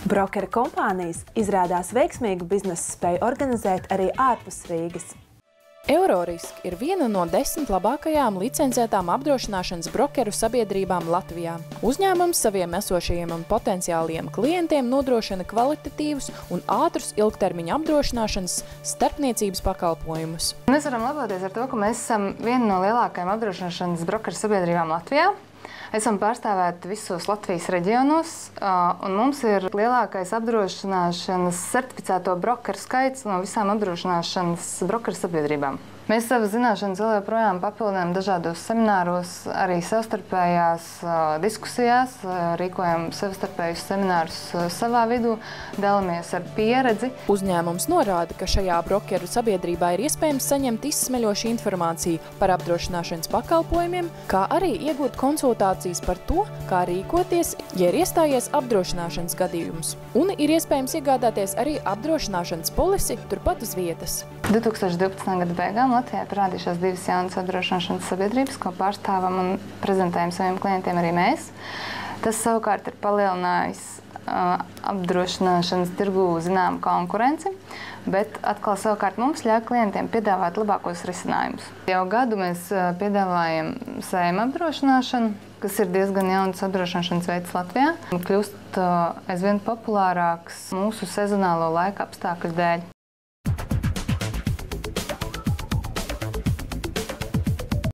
Brokeru kompānijas izrādās veiksmīgu biznesu spēju organizēt arī ārpus Rīgas. Eurorisk ir viena no 10 labākajām licencētām apdrošināšanas brokeru sabiedrībām Latvijā. Uzņēmums saviem esošajiem un potenciāliem klientiem nodrošina kvalitatīvus un ātrus ilgtermiņa apdrošināšanas starpniecības pakalpojumus. Mēs varam lepoties ar to, ka mēs esam viena no lielākajām apdrošināšanas brokeru sabiedrībām Latvijā. Esam pārstāvēti visos Latvijas reģionos, un mums ir lielākais apdrošināšanas certificēto brokeru skaits no visām apdrošināšanas brokeru sabiedrībām. Mēs savas zināšanas vēl joprojām papildinām dažādos semināros, arī savstarpējās diskusijās, rīkojam savstarpējus seminārus savā vidū, dalamies ar pieredzi. Uzņēmums norāda, ka šajā brokeru sabiedrībā ir iespējams saņemt izsmeļošu informāciju par apdrošināšanas pakalpojumiem, kā arī iegūt konsultācijas par to, kā rīkoties, ja ir iestājies apdrošināšanas gadījums. Un ir iespējams iegādāties arī apdrošināšanas polisi turpat uz vietas. 2012. gada beigām Latvijā parādījušās 2 jaunas apdrošināšanas sabiedrības, ko pārstāvam un prezentējam saviem klientiem arī mēs. Tas savukārt ir palielinājis apdrošināšanas tirgū zināmu konkurenci, bet atkal savukārt mums ļauj klientiem piedāvāt labākos risinājumus. Jau gadu mēs piedāvājam sējuma apdrošināšanu, kas ir diezgan jauns apdrošināšanas veids Latvijā, un kļūst aizvien populārāks mūsu sezonālo laika apstākļu dēļ.